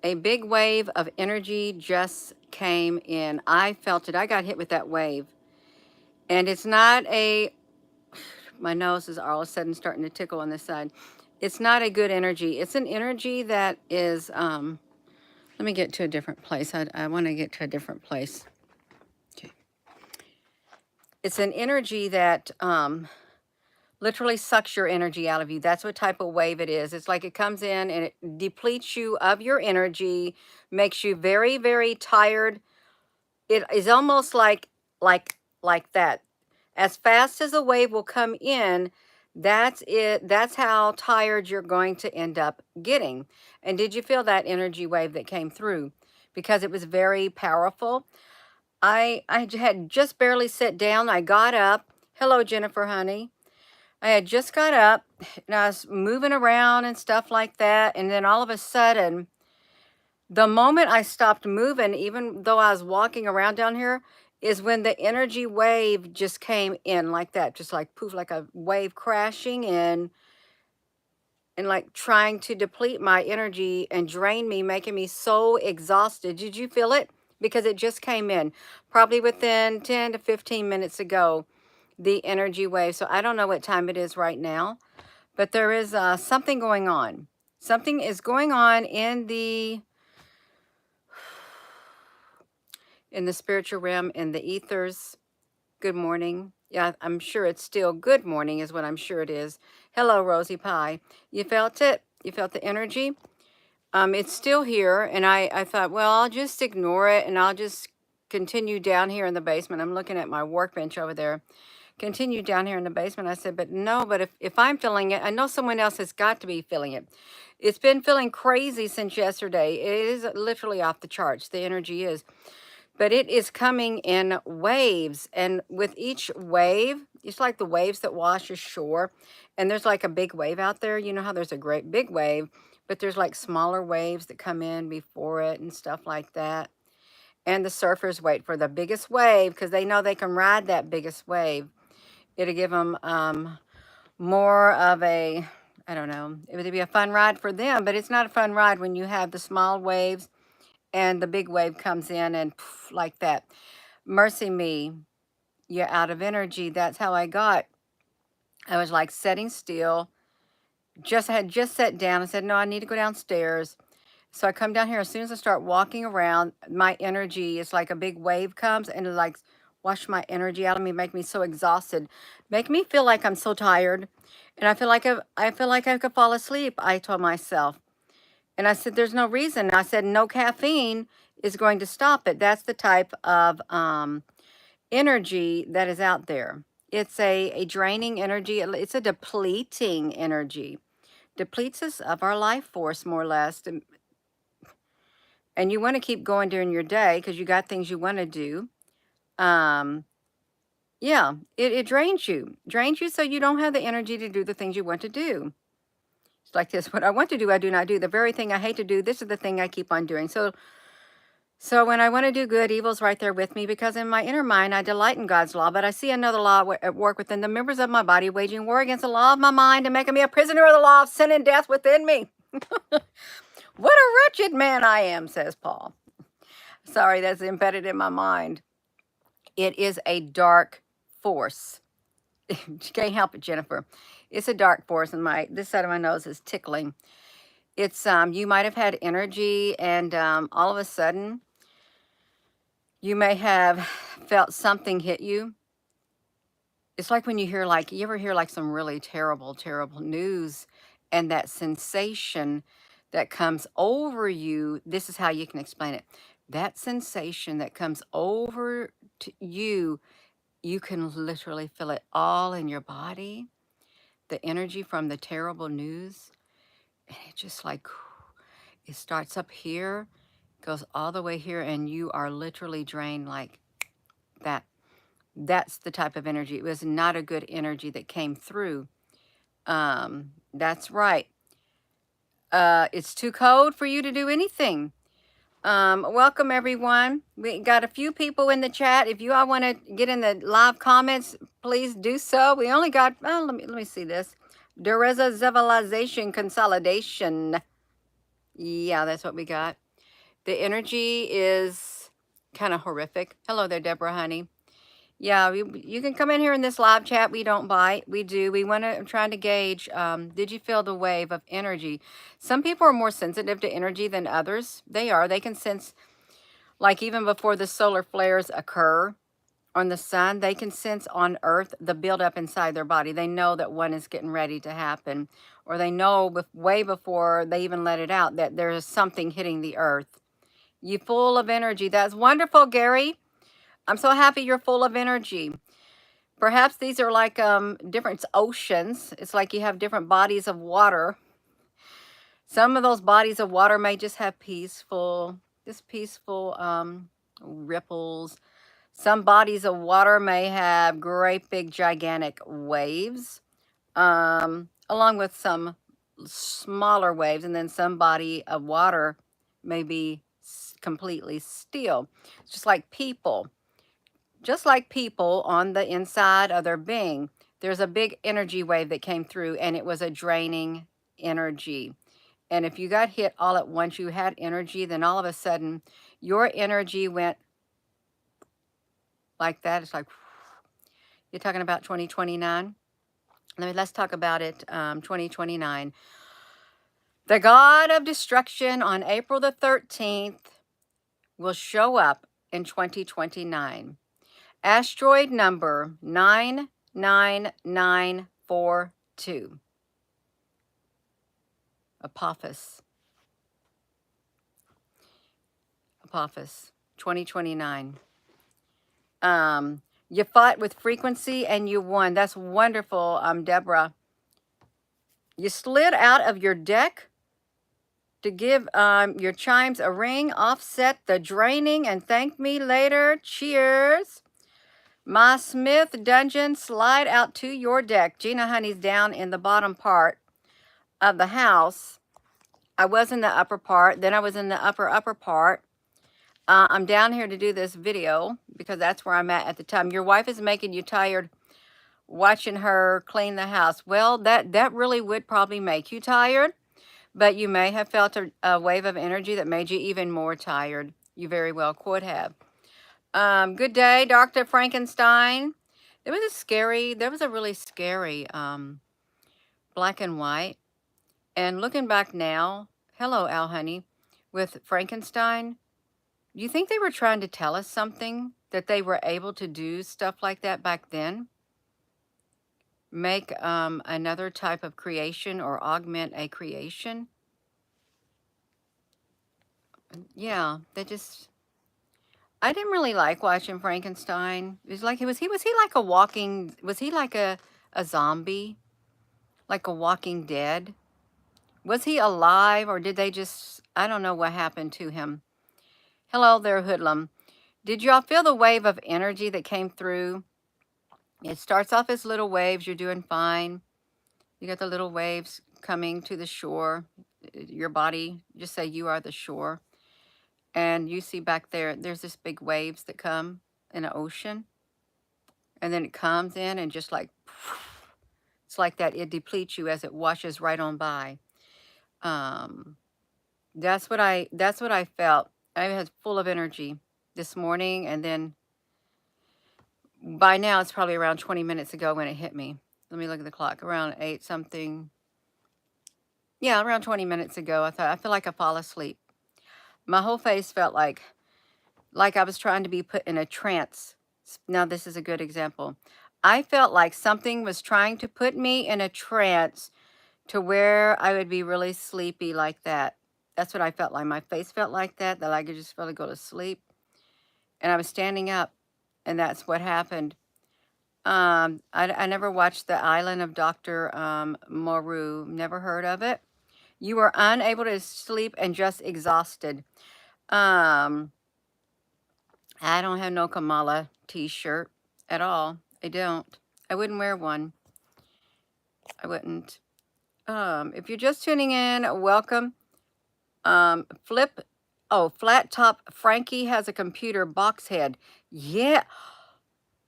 A big wave of energy just came in. I felt it. I got hit with that wave. And it's not a, my nose is all of a sudden starting to tickle on this side. It's not a good energy. It's an energy that is, let me get to a different place. I want to get to a different place. Okay. It's an energy that literally sucks your energy out of you. That's what type of wave it is. It's like it comes in and it depletes you of your energy, makes you very, very tired. It is almost like that. As fast as a wave will come in, that's it. That's how tired you're going to end up getting. And did you feel that energy wave that came through? Because it was very powerful. I had just barely sat down. I got up. Hello, Jennifer, honey. I had just got up and I was moving around and stuff like that. And then all of a sudden, the moment I stopped moving, even though I was walking around down here, is when the energy wave just came in like that, just like poof, like a wave crashing in and like trying to deplete my energy and drain me, making me so exhausted. Did you feel it? Because it just came in probably within 10 to 15 minutes ago, the energy wave. So I don't know what time it is right now, but there is something going on. Something is going on in the spiritual realm, in the ethers. Good morning. Yeah, I'm sure it's still good morning is what I'm sure it is. Hello, Rosie Pie. You felt it? You felt the energy? It's still here. And I thought, well, I'll just ignore it and I'll just continue down here in the basement. I'm looking at my workbench over there. Continue down here in the basement. I said, but no, but if I'm feeling it, I know someone else has got to be feeling it. It's been feeling crazy since yesterday. It is literally off the charts. The energy is. But it is coming in waves. And with each wave, it's like the waves that wash ashore. And there's like a big wave out there. You know how there's a great big wave, but there's like smaller waves that come in before it and stuff like that. And the surfers wait for the biggest wave because they know they can ride that biggest wave. It'll give them more of a, I don't know, it would be a fun ride for them, but it's not a fun ride when you have the small waves and the big wave comes in and poof, like that. Mercy me, you're out of energy. That's how I got. I was like sitting still. I had just sat down. I said, no, I need to go downstairs. So I come down here. As soon as I start walking around, my energy is like a big wave comes and it like wash my energy out of me, make me so exhausted, make me feel like I'm so tired. And I feel like I could fall asleep, I told myself. And I said, there's no reason. I said, no caffeine is going to stop it. That's the type of energy that is out there. It's a draining energy. It's a depleting energy. Depletes us of our life force, more or less. And you want to keep going during your day because you got things you want to do. Um, yeah, it drains you. Drains you so you don't have the energy to do the things you want to do. It's like this. What I want to do, I do not do. The very thing I hate to do, this is the thing I keep on doing. So when I want to do good, evil's right there with me because in my inner mind, I delight in God's law, but I see another law at work within the members of my body, waging war against the law of my mind and making me a prisoner of the law of sin and death within me. What a wretched man I am, says Paul. Sorry, that's embedded in my mind. It is a dark force. You can't help it, Jennifer. It's a dark force, and this side of my nose is tickling. It's you might have had energy, and all of a sudden, you may have felt something hit you. It's like when you ever hear like some really terrible, terrible news, and that sensation that comes over you. This is how you can explain it. That sensation that comes over to you, you can literally feel it all in your body. The energy from the terrible news, and it just like, it starts up here, goes all the way here, and you are literally drained like that. That's the type of energy. It was not a good energy that came through. That's right. It's too cold for you to do anything. Welcome everyone. We got a few people in the chat. If you all want to get in the live comments, please do so. We only got, oh, let me see this. Dereza civilization consolidation. Yeah, that's what we got. The energy is kind of horrific. Hello there, Deborah, honey. Yeah, you can come in here in this live chat. We don't bite. We do. We want to, I'm trying to gauge, did you feel the wave of energy? Some people are more sensitive to energy than others. They are. They can sense, like even before the solar flares occur on the sun, they can sense on Earth the buildup inside their body. They know that one is getting ready to happen, or they know way before they even let it out that there is something hitting the Earth. You full of energy. That's wonderful, Gary. I'm so happy you're full of energy. Perhaps these are like different oceans. It's like you have different bodies of water. Some of those bodies of water may just have just peaceful ripples. Some bodies of water may have great big gigantic waves, along with some smaller waves, and then some body of water may be completely still. It's just like people on the inside of their being. There's a big energy wave that came through, and it was a draining energy. And if you got hit all at once, you had energy, then all of a sudden your energy went like that. It's like, you're talking about 2029. Let's talk about it. 2029. The god of destruction on April the 13th will show up in 2029. Asteroid number 99942. Apophis. 2029. You fought with frequency and you won. That's wonderful, Deborah. You slid out of your deck to give your chimes a ring, offset the draining, and thank me later. Cheers. My Smith Dungeon, slide out to your deck. Gina Honey's down in the bottom part of the house. I was in the upper part, then I was in the upper part. I'm down here to do this video because that's where I'm at the time. Your wife is making you tired watching her clean the house. Well, that really would probably make you tired, but you may have felt a wave of energy that made you even more tired. You very well could have. Good day, Dr. Frankenstein. There was a really scary black and white. And looking back now, hello, Al Honey, with Frankenstein, you think they were trying to tell us something, that they were able to do stuff like that back then? Make another type of creation or augment a creation? Yeah, I didn't really like watching Frankenstein. It was like, was he like a walking, was he like a zombie? Like a walking dead? Was he alive, or did they just, I don't know what happened to him. Hello there, Hoodlum. Did y'all feel the wave of energy that came through? It starts off as little waves. You're doing fine. You got the little waves coming to the shore. Your body, just say you are the shore. And you see back there, there's this big waves that come in an ocean. And then it comes in and just like, it's like that. It depletes you as it washes right on by. That's what I felt. I was full of energy this morning, and then by now it's probably around 20 minutes ago when it hit me. Let me look at the clock. Around 8 something. Yeah, around 20 minutes ago. I feel like I fall asleep. My whole face felt like I was trying to be put in a trance. Now this is a good example. I felt like something was trying to put me in a trance to where I would be really sleepy like that. That's what I felt like. My face felt like that I could just really go to sleep. And I was standing up, and that's what happened. I never watched The Island of Dr. Moreau. Never heard of it. You were unable to sleep and just exhausted. I don't have no Kamala t-shirt at all. I don't. I wouldn't wear one. I wouldn't. If you're just tuning in, welcome. Flat top Frankie has a computer box head. Yeah.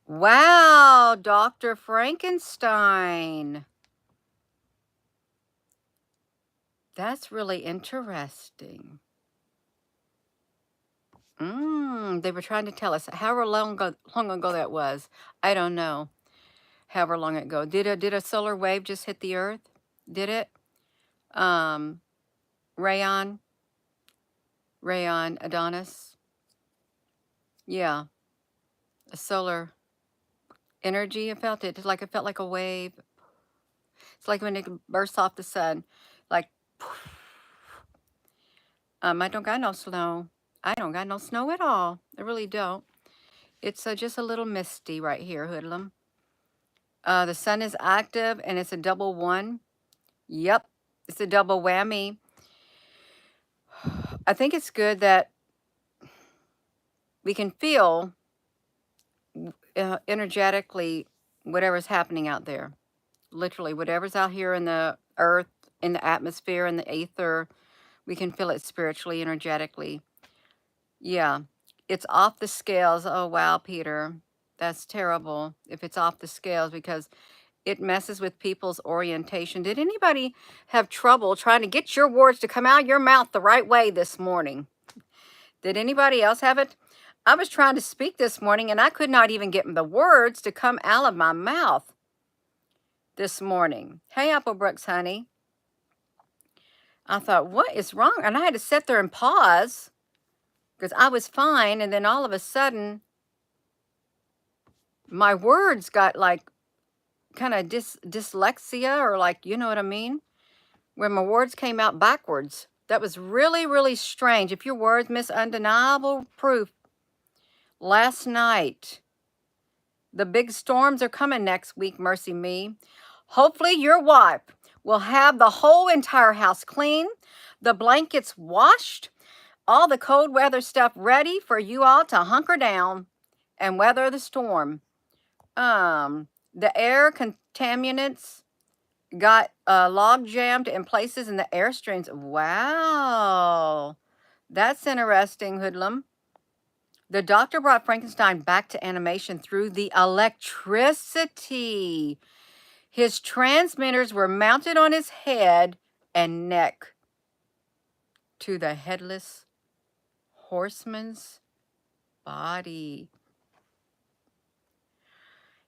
Wow, Dr. Frankenstein. That's really interesting. They were trying to tell us however long ago that was. I don't know. However long ago. Did a solar wave just hit the earth? Did it? Um, Rayon, Adonis. Yeah, a solar energy. I felt it. It felt like a wave. It's like when it bursts off the sun. Like, I don't got no snow. I don't got no snow at all. I really don't. It's just a little misty right here, Hoodlum. The sun is active and it's a double one. Yep, it's a double whammy. I think it's good that we can feel energetically whatever's happening out there. Literally, whatever's out here in the earth, in the atmosphere, in the ether, we can feel it spiritually, energetically. Yeah, it's off the scales. Oh, wow, Peter. That's terrible if it's off the scales because it messes with people's orientation. Did anybody have trouble trying to get your words to come out your mouth the right way this morning? Did anybody else have it? I was trying to speak this morning and I could not even get the words to come out of my mouth this morning. Hey, Applebrooks, honey. I thought, what is wrong? And I had to sit there and pause because I was fine. And then all of a sudden, my words got like kind of dyslexia or like, you know what I mean? Where my words came out backwards. That was really, really strange. If your words miss undeniable proof, last night, the big storms are coming next week, mercy me. Hopefully your wife will have the whole entire house clean, the blankets washed, all the cold weather stuff ready for you all to hunker down and weather the storm. The air contaminants got log jammed in places in the airstreams. Wow, that's interesting, Hoodlum. The doctor brought Frankenstein back to animation through the electricity. His transmitters were mounted on his head and neck to the headless horseman's body.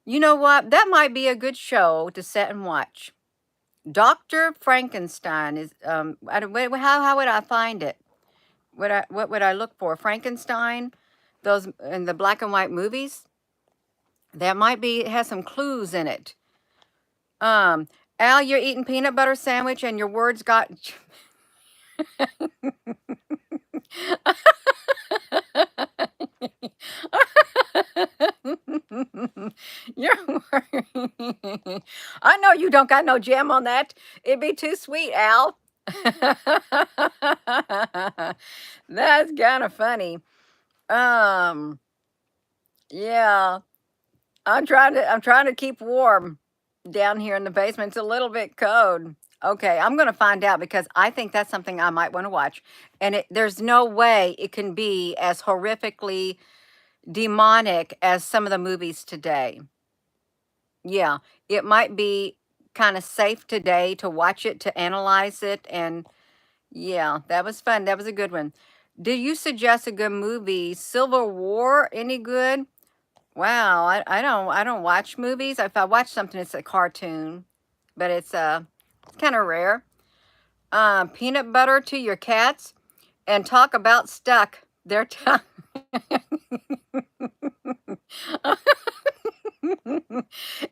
You know what? That might be a good show to sit and watch. Dr. Frankenstein is how would I find it? What would I look for? Frankenstein, those in the black and white movies? That might be, it has some clues in it. Al, you're eating peanut butter sandwich and your words got You're I know you don't got no jam on that. It'd be too sweet, Al. That's kind of funny. Um, yeah. I'm trying to keep warm down here in the basement. It's a little bit cold. Okay, I'm gonna find out because I think that's something I might want to watch. And there's no way it can be as horrifically demonic as some of the movies today. Yeah, it might be kind of safe today to watch it, to analyze it, and yeah, that was fun. That was a good one. Did you suggest a good movie? Civil War, any good? Wow, I don't watch movies. If I watch something, it's a cartoon, but it's kind of rare. Peanut butter to your cats and talk about stuck. Their tongue.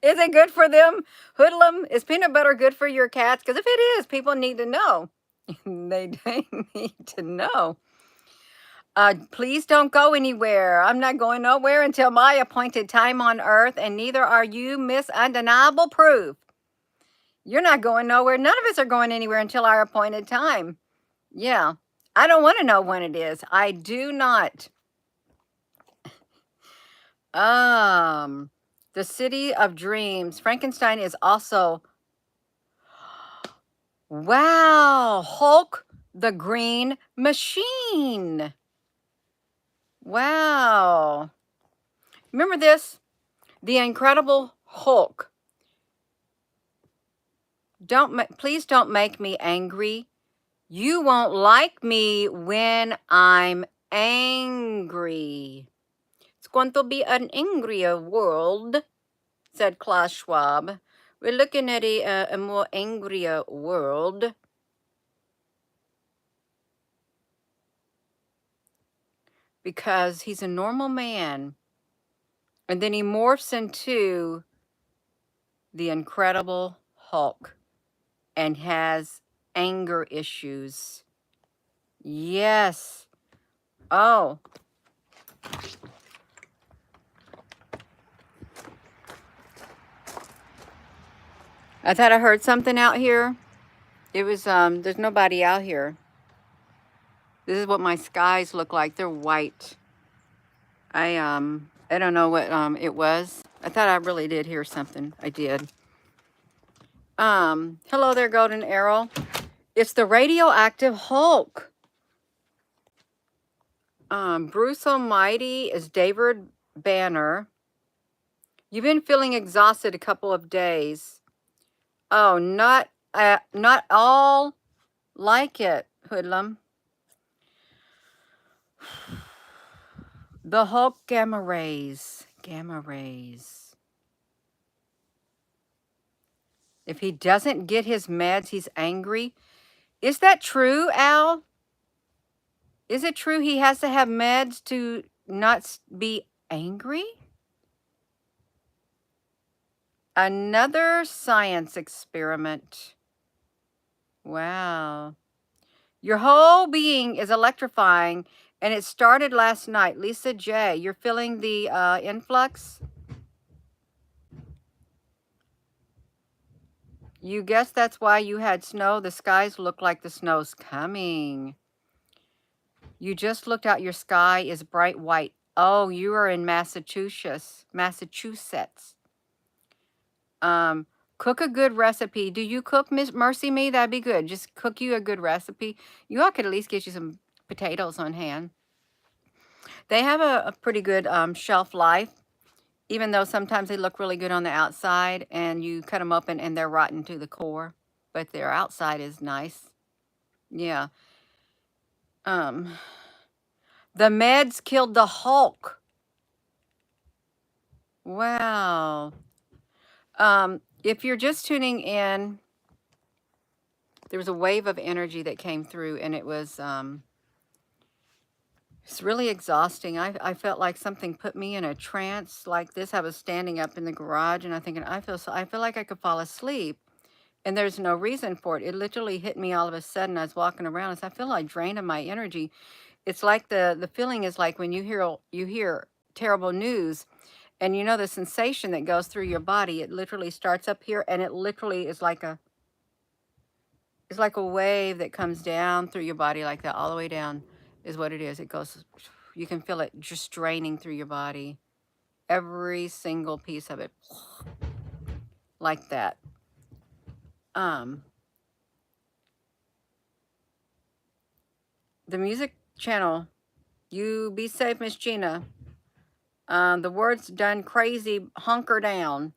Is it good for them? Hoodlum, is peanut butter good for your cats? Because if it is, people need to know. They need to know. Please don't go anywhere. I'm not going nowhere until my appointed time on earth, and neither are you, Miss Undeniable Proof. You're not going nowhere. None of us are going anywhere until our appointed time. Yeah. I don't want to know when it is. I do not. The City of Dreams. Frankenstein is also, wow, Hulk the Green Machine. Wow. Remember this? The Incredible Hulk. Please don't make me angry. You won't like me when I'm angry. It's going to be an angrier world, said Klaus Schwab. We're looking at a more angrier world. Because he's a normal man. And then he morphs into the Incredible Hulk and has anger issues. Yes. Oh. I thought I heard something out here. It was, there's nobody out here. This is what my skies look like. They're white. I don't know what, it was. I thought I really did hear something. I did. Hello there, Golden Arrow. It's the radioactive Hulk. Bruce Almighty is David Banner. You've been feeling exhausted a couple of days. Oh, not all like it, Hoodlum. The Hulk gamma rays. Gamma rays. If he doesn't get his meds, he's angry. Is that true, Al? Is it true he has to have meds to not be angry? Another science experiment. Wow. Your whole being is electrifying, and it started last night. Lisa J., you're feeling the influx? You guess that's why you had snow? The skies look like the snow's coming. You just looked out. Your sky is bright white. Oh, you are in Massachusetts. Cook a good recipe. Do you cook, Miss Mercy Me? That'd be good. Just cook you a good recipe. You all could at least get you some potatoes on hand. They have a pretty good shelf life, even though sometimes they look really good on the outside, and you cut them open and they're rotten to the core, but their outside is nice. Yeah. The meds killed the Hulk. Wow. If you're just tuning in, there was a wave of energy that came through, and it was it's really exhausting. I felt like something put me in a trance like this. I was standing up in the garage, and I'm thinking, I feel like I could fall asleep, and there's no reason for it. It literally hit me all of a sudden. I was walking around, and I feel like drained of my energy. It's like the feeling is like when you hear terrible news. And you know the sensation that goes through your body, it literally starts up here, and it literally is like a wave that comes down through your body like that, all the way down is what it is. It goes, you can feel it just draining through your body. Every single piece of it. Like that. The music channel, you be safe, Miss Gina. The words done crazy, hunker down.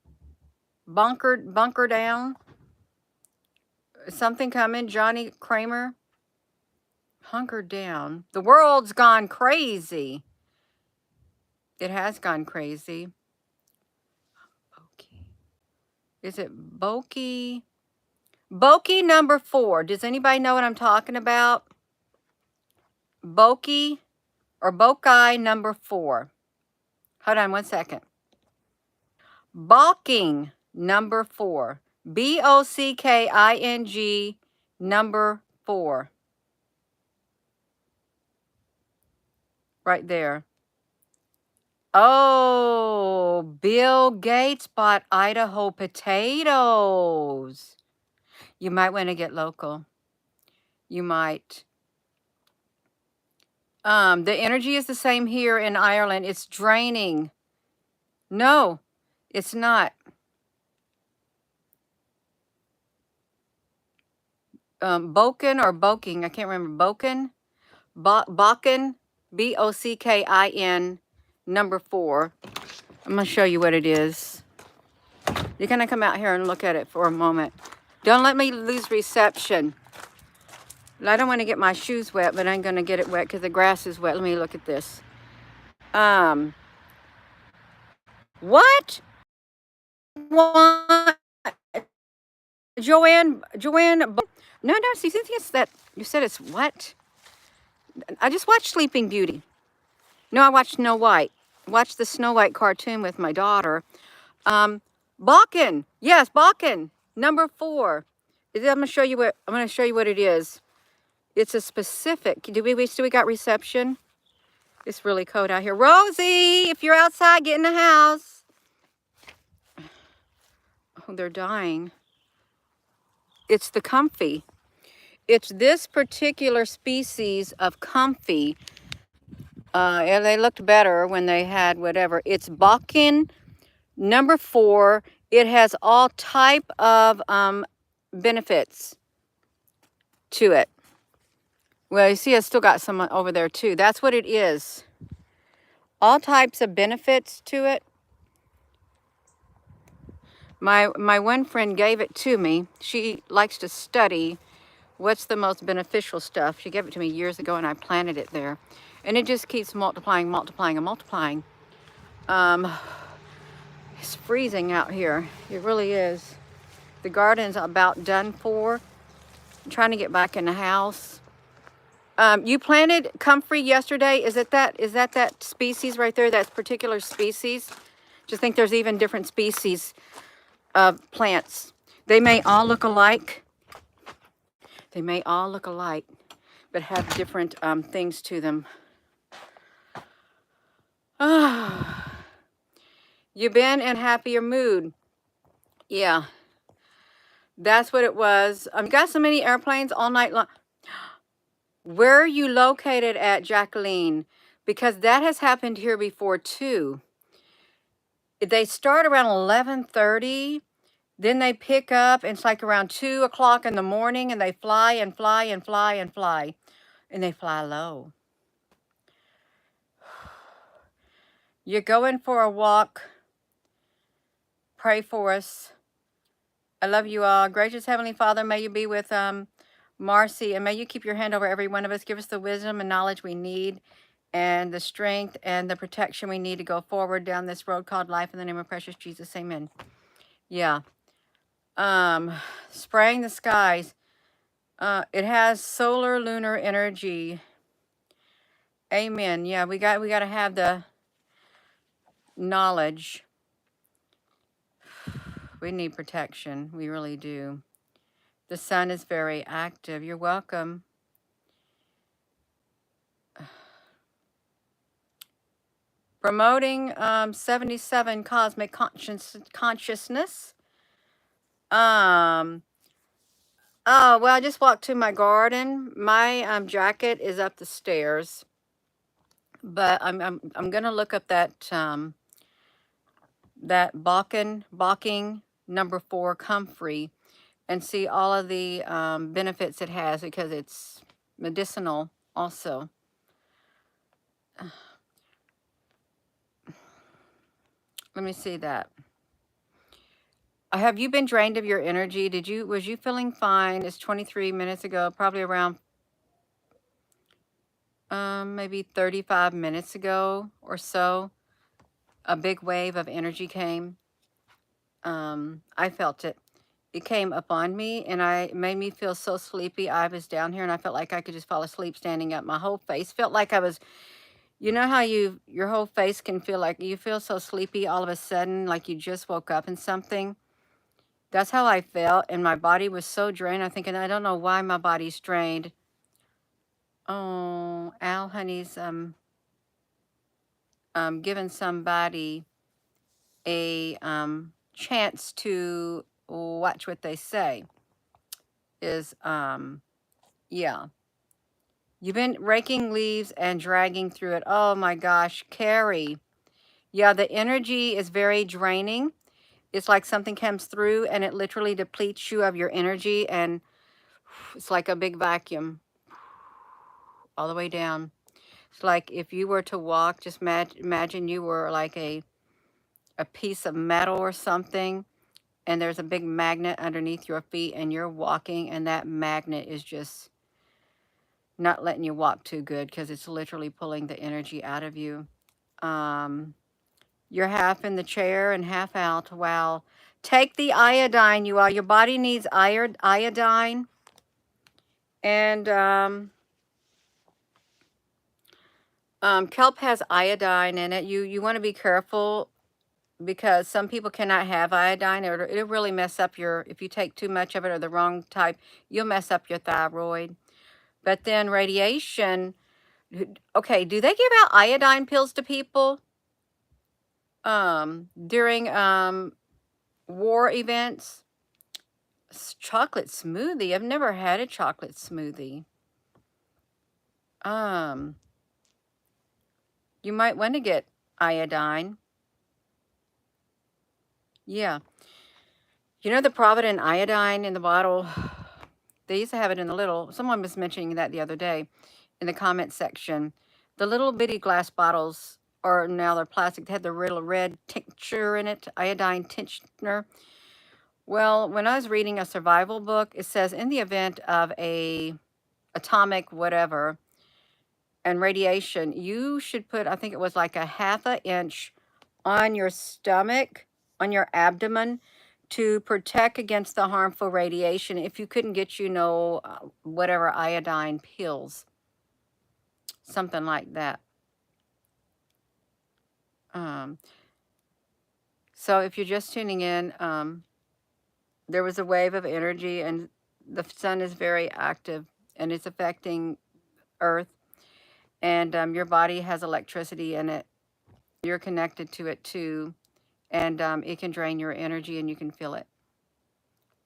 Bunker down. Something coming, Johnny Kramer. Hunker down. The world's gone crazy. It has gone crazy. Bokeh. Is it Bokeh? Bokeh number 4. Does anybody know what I'm talking about? Bokeh or Bokeh number 4. Hold on one second. Balking number 4. Bocking number 4. Right there. Oh, Bill Gates bought Idaho potatoes. You might want to get local. You might. The energy is the same here in Ireland. It's draining. No, it's not. Boken or Boking, I can't remember. Boken? Boken, Bockin, number 4. I'm going to show you what it is. You're going to come out here and look at it for a moment. Don't let me lose reception. I don't want to get my shoes wet, but I'm going to get it wet because the grass is wet. Let me look at this. What? What? Joanne, no, see, it's that, you said it's what? I just watched Sleeping Beauty. No, I watched Snow White. Watched the Snow White cartoon with my daughter. Bakken, yes, Bakken, number 4. I'm gonna show you what it is. It's a specific. Do we still got reception? It's really cold out here. Rosie, if you're outside, get in the house. Oh, they're dying. It's the comfy. It's this particular species of comfy. And they looked better when they had whatever. It's Bakken number 4. It has all type of benefits to it. Well, you see, I still got some over there too. That's what it is. All types of benefits to it. My one friend gave it to me. She likes to study what's the most beneficial stuff. She gave it to me years ago, and I planted it there. And it just keeps multiplying, multiplying, and multiplying. It's freezing out here. It really is. The garden's about done for. I'm trying to get back in the house. You planted comfrey yesterday. Is that that species right there? That particular species? Just think there's even different species of plants. They may all look alike. They may all look alike, but have different things to them. You've been in happier mood. Yeah, that's what it was. Got so many airplanes all night long. Where are you located at, Jacqueline? Because that has happened here before too. They start around 11:30. Then they pick up, and it's like around 2 o'clock in the morning, and they fly and fly and fly and fly. And they fly low. You're going for a walk. Pray for us. I love you all. Gracious Heavenly Father, may you be with Marcy, and may you keep your hand over every one of us. Give us the wisdom and knowledge we need, and the strength and the protection we need to go forward down this road called life, in the name of precious Jesus. Amen. Yeah. Spraying the skies. It has solar lunar energy. Amen. Yeah, we got to have the knowledge. We need protection. We really do. The sun is very active. You're welcome. Promoting 77 cosmic consciousness. Oh, well, I just walked to my garden. My jacket is up the stairs, but I'm gonna look up that that Bakken number 4 comfrey and see all of the benefits it has, because it's medicinal also. Let me see that. Have you been drained of your energy? Was you feeling fine? It's 23 minutes ago, probably around maybe 35 minutes ago or so. A big wave of energy came. I felt it. It came upon me, and it made me feel so sleepy. I was down here, and I felt like I could just fall asleep standing up. My whole face felt like I was, you know how your whole face can feel like you feel so sleepy all of a sudden, like you just woke up in something. That's how I felt, and my body was so drained. I'm thinking, I don't know why my body's drained. Oh, Al Honey's giving somebody a chance to watch what they say. Is yeah. You've been raking leaves and dragging through it. Oh my gosh, Carrie. Yeah, the energy is very draining. It's like something comes through and it literally depletes you of your energy, and it's like a big vacuum all the way down. It's like if you were to walk, just imagine you were like a piece of metal or something, and there's a big magnet underneath your feet, and you're walking, and that magnet is just not letting you walk too good because it's literally pulling the energy out of you. You're half in the chair and half out. Wow. Take the iodine, you all. Your body needs iodine. And kelp has iodine in it. You want to be careful because some people cannot have iodine, or it'll really mess up your, if you take too much of it or the wrong type, you'll mess up your thyroid. But then radiation, okay, do they give out iodine pills to people during war events? Chocolate smoothie. I've never had a chocolate smoothie. You might want to get iodine. Yeah. You know the Provident iodine in the bottle? They used to have it in the little, someone was mentioning that the other day in the comment section. The little bitty glass bottles, or now they're plastic, they had the little red tincture in it, iodine tincture. Well, when I was reading a survival book, it says in the event of a atomic whatever and radiation, you should put, I think it was like a half an inch on your stomach, on your abdomen, to protect against the harmful radiation if you couldn't get, whatever iodine pills, something like that. So if you're just tuning in, there was a wave of energy, and the sun is very active, and it's affecting Earth, and your body has electricity in it. You're connected to it too, and it can drain your energy, and you can feel it.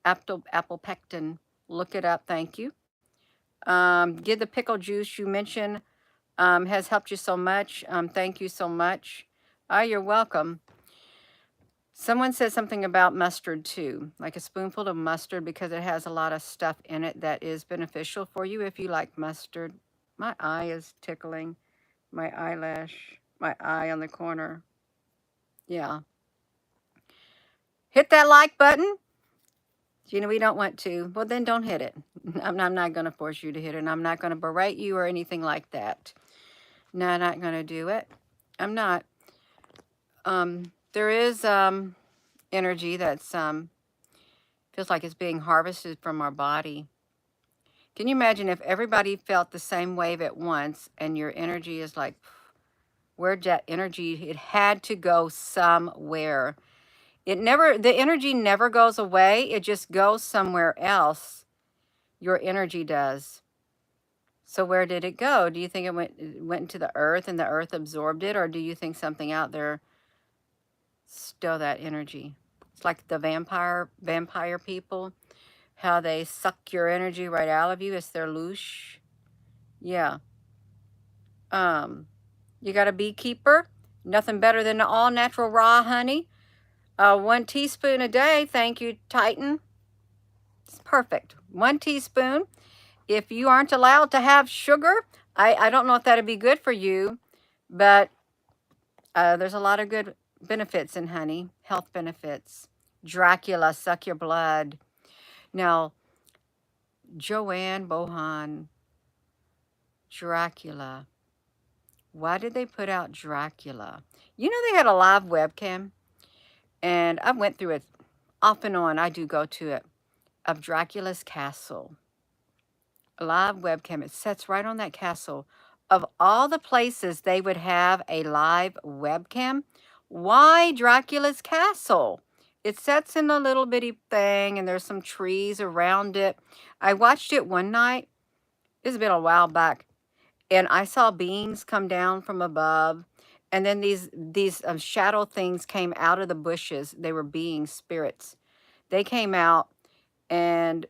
Apopectin, look it up. Thank you. Give the pickle juice you mentioned has helped you so much. Thank you so much. You're welcome. Someone said something about mustard too, like a spoonful of mustard, because it has a lot of stuff in it that is beneficial for you if you like mustard. My eye is tickling. My eyelash, my eye on the corner. Yeah. Hit that like button. We don't want to. Well, then don't hit it. I'm not going to force you to hit it. And I'm not going to berate you or anything like that. No, I'm not going to do it. I'm not. There is energy that's feels like it's being harvested from our body. Can you imagine if everybody felt the same wave at once, and your energy is like, where'd that energy? It had to go somewhere. The energy never goes away. It just goes somewhere else. Your energy does. So where did it go? Do you think it went into the earth and the earth absorbed it? Or do you think something out there stole that energy? It's like the vampire people, how they suck your energy right out of you. It's their loosh. Yeah. You got a beekeeper. Nothing better than the all natural raw honey. 1 teaspoon a day. Thank you, Titan. It's perfect. 1 teaspoon. If you aren't allowed to have sugar, I don't know if that'd be good for you, but there's a lot of good benefits in honey, health benefits. Dracula, suck your blood. Now, Joanne Bohan, Dracula. Why did they put out Dracula? They had a live webcam, and I went through it off and on. I do go to it, of Dracula's castle. A live webcam. It sets right on that castle. Of all the places they would have a live webcam, why Dracula's castle? It sets in a little bitty thing, and there's some trees around it. I watched it one night. It's been a while back, and I saw beings come down from above, and then these shadow things came out of the bushes. They were beings, spirits. They came out, and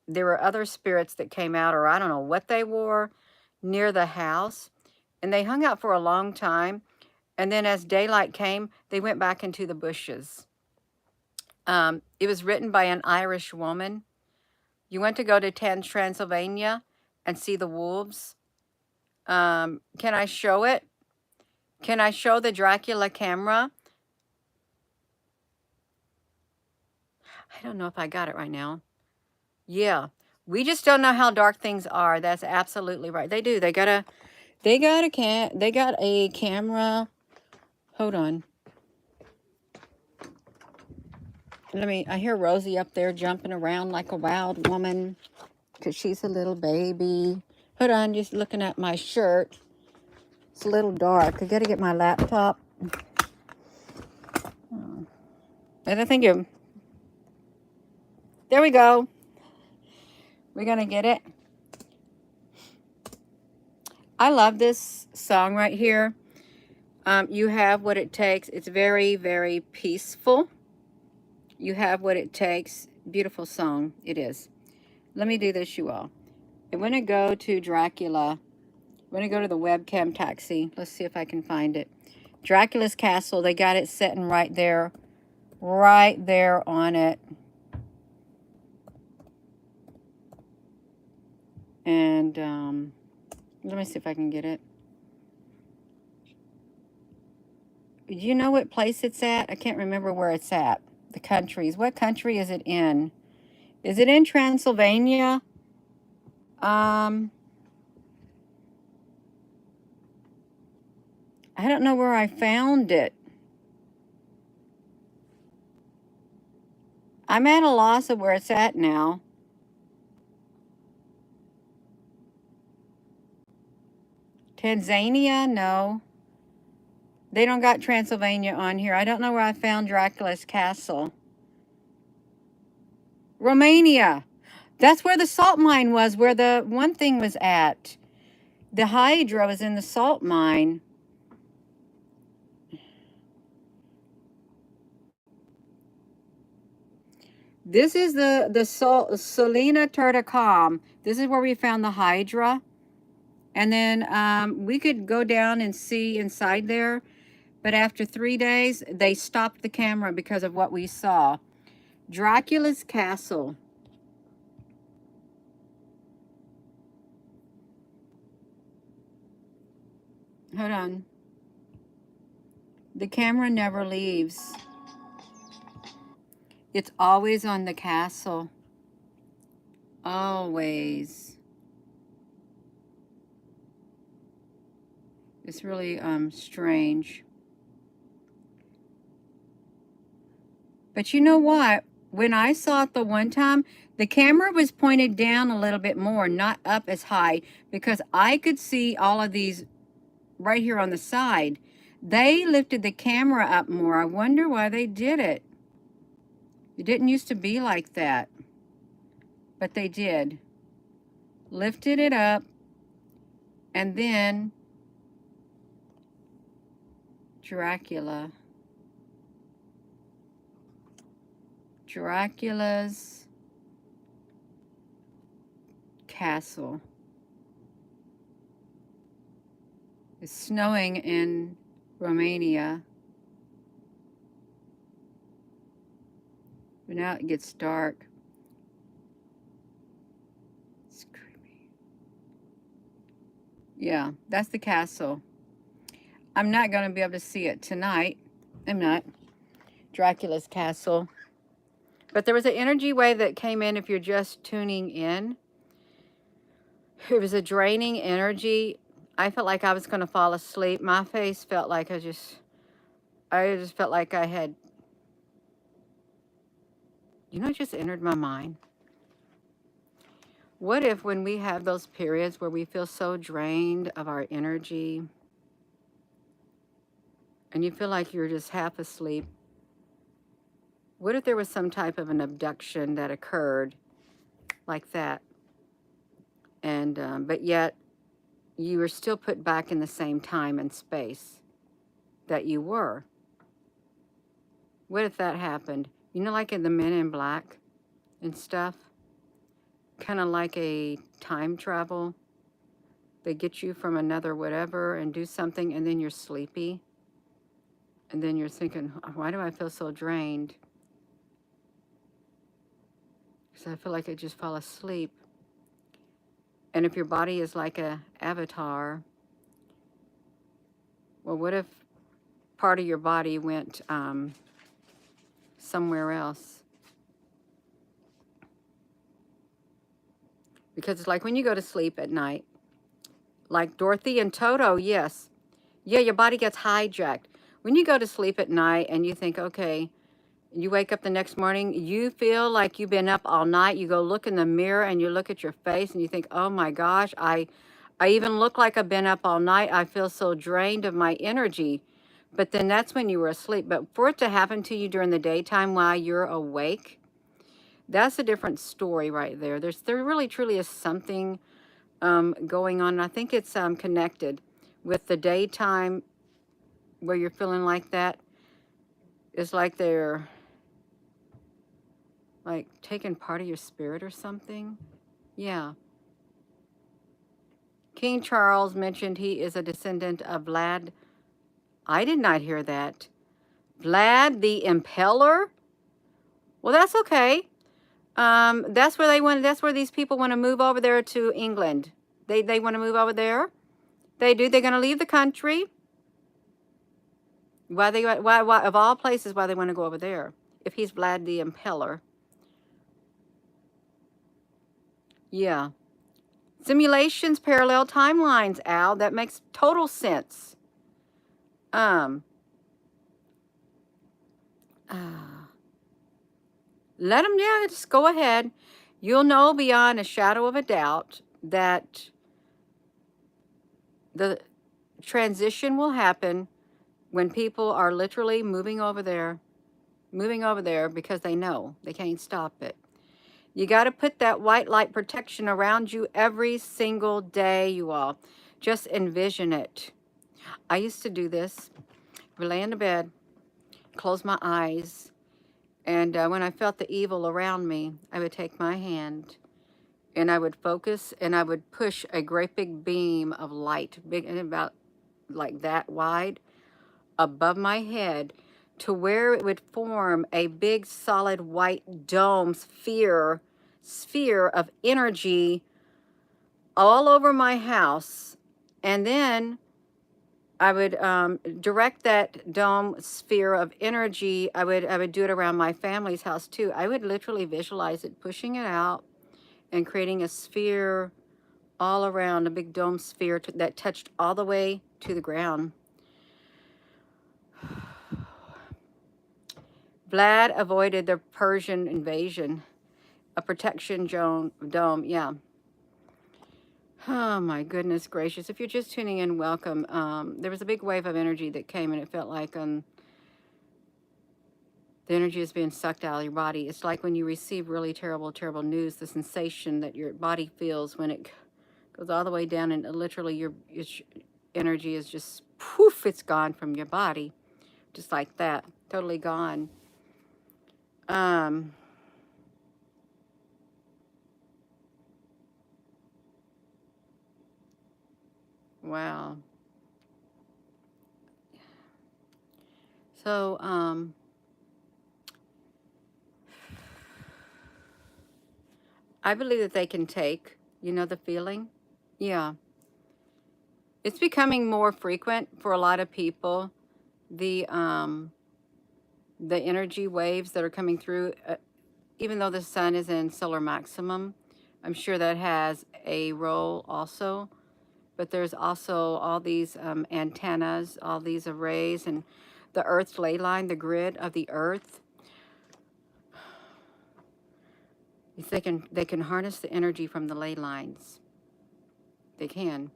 there were other spirits that came out, or I don't know what they were, near the house, and they hung out for a long time. And then as daylight came, they went back into the bushes. It was written by an Irish woman. You want to go to Transylvania and see the wolves? Can I show it? Can I show the Dracula camera? I don't know if I got it right now. Yeah. We just don't know how dark things are. That's absolutely right. They do. They got a camera. Hold on. I hear Rosie up there jumping around like a wild woman because she's a little baby. Hold on, just looking at my shirt. It's a little dark. I got to get my laptop. And I think there we go. We're going to get it. I love this song right here. You Have What It Takes. It's very, very peaceful. You Have What It Takes. Beautiful song. It is. Let me do this, you all. I'm going to go to Dracula. I'm going to go to the webcam taxi. Let's see if I can find it. Dracula's Castle. They got it sitting right there. Right there on it. And let me see if I can get it. Do you know what place it's at? I can't remember where it's at. The countries. What country is it in? Is it in Transylvania? I don't know where I found it. I'm at a loss of where it's at now. Tanzania? No. They don't got Transylvania on here. I don't know where I found Dracula's Castle. Romania. That's where the salt mine was, where the one thing was at. The Hydra was in the salt mine. This is the Salina Turticom. This is where we found the Hydra. And then we could go down and see inside there. But after 3 days, they stopped the camera because of what we saw. Dracula's Castle. Hold on. The camera never leaves. It's always on the castle. Always. It's really strange. But you know what? When I saw it the one time, the camera was pointed down a little bit more, not up as high, because I could see all of these right here on the side. They lifted the camera up more. I wonder why they did it. It didn't used to be like that, but they did. Lifted it up, and then Dracula's Castle. It's snowing in Romania. But now it gets dark. It's creepy. Yeah, that's the castle. I'm not going to be able to see it tonight. I'm not. Dracula's Castle. But there was an energy wave that came in if you're just tuning in. It was a draining energy. I felt like I was going to fall asleep. My face felt like I just felt like I had, it just entered my mind. What if when we have those periods where we feel so drained of our energy and you feel like you're just half asleep, what if there was some type of an abduction that occurred like that? And, but yet you were still put back in the same time and space that you were. What if that happened? Like in the Men in Black and stuff? Kind of like a time travel. They get you from another whatever and do something, and then you're sleepy. And then you're thinking, why do I feel so drained? Because I feel like I just fall asleep. And if your body is like a avatar, well, what if part of your body went somewhere else? Because it's like when you go to sleep at night, like Dorothy and Toto, yes. Yeah, your body gets hijacked. When you go to sleep at night and you think, okay, you wake up the next morning, you feel like you've been up all night. You go look in the mirror and you look at your face and you think, oh my gosh, I even look like I've been up all night. I feel so drained of my energy. But then that's when you were asleep. But for it to happen to you during the daytime while you're awake, that's a different story right there. There really truly is something going on. And I think it's connected with the daytime where you're feeling like that. It's like they're like taking part of your spirit or something. Yeah. King Charles mentioned he is a descendant of Vlad. I did not hear that. Vlad the Impaler? Well, that's okay. That's where they want. That's where these people want to move over there to England. They want to move over there. They do. They're going to leave the country. Why of all places why they want to go over there? If he's Vlad the Impaler. Yeah. Simulations, parallel timelines, Al. That makes total sense. Um. Let them. Yeah. Just go ahead. You'll know beyond a shadow of a doubt that the transition will happen when people are literally moving over there because they know they can't stop it. You got to put that white light protection around you every single day, you all. Just envision it. I used to do this. I would lay in the bed, close my eyes, and when I felt the evil around me, I would take my hand and I would focus and I would push a great big beam of light, big and about like that wide, above my head to where it would form a big solid white dome sphere of energy all over my house. And then I would direct that dome sphere of energy. I would do it around my family's house too. I would literally visualize it, pushing it out and creating a sphere all around, a big dome sphere that touched all the way to the ground. Vlad avoided the Persian invasion, a protection dome. Yeah. Oh my goodness gracious. If you're just tuning in, welcome. There was a big wave of energy that came and it felt like the energy is being sucked out of your body. It's like when you receive really terrible, terrible news, the sensation that your body feels when it goes all the way down and literally your energy is just poof, it's gone from your body. Just like that. Totally gone. Wow. So, I believe that they can take, the feeling. Yeah. It's becoming more frequent for a lot of people. The energy waves that are coming through, even though the sun is in solar maximum, I'm sure that has a role also. But there's also all these antennas, all these arrays, and the Earth's ley line, the grid of the Earth. If they can harness the energy from the ley lines. They can.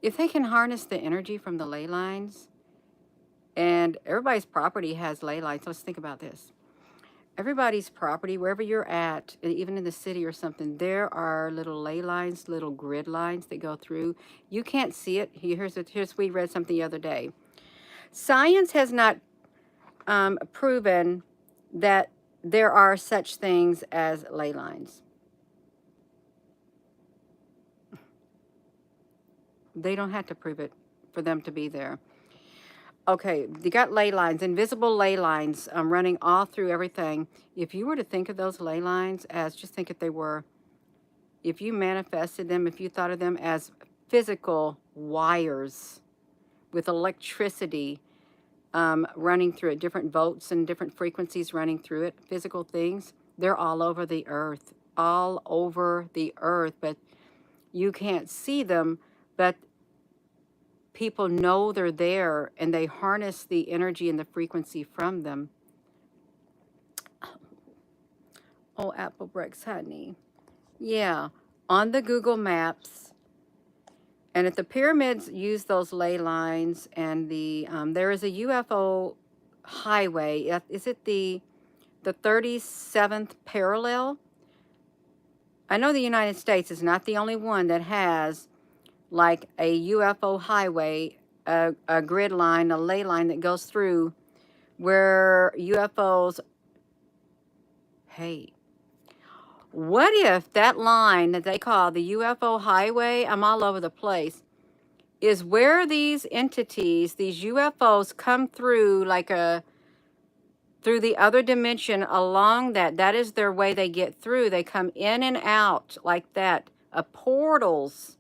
If they can harness the energy from the ley lines, and everybody's property has ley lines. Let's think about this. Everybody's property, wherever you're at, even in the city or something, there are little ley lines, little grid lines that go through. You can't see it. We read something the other day. Science has not proven that there are such things as ley lines. They don't have to prove it for them to be there. Okay, you got ley lines, invisible ley lines running all through everything. If you were to think of those ley lines as, just think if you manifested them, if you thought of them as physical wires with electricity running through it, different volts and different frequencies running through it, physical things, They're all over the earth, all over the earth, but you can't see them, but people know they're there and they harness the energy and the frequency from them. Oh, Applebreaks, honey. Yeah, on the Google Maps, and if the pyramids use those ley lines, and there is a UFO highway. Is it the 37th parallel? I know the United States is not the only one that has like a UFO highway, a grid line, a ley line that goes through where UFOs. Hey, what if that line that they call the UFO highway, I'm all over the place, is where these entities, these UFOs come through through the other dimension along that is their way they get through. They come in and out like that, portals.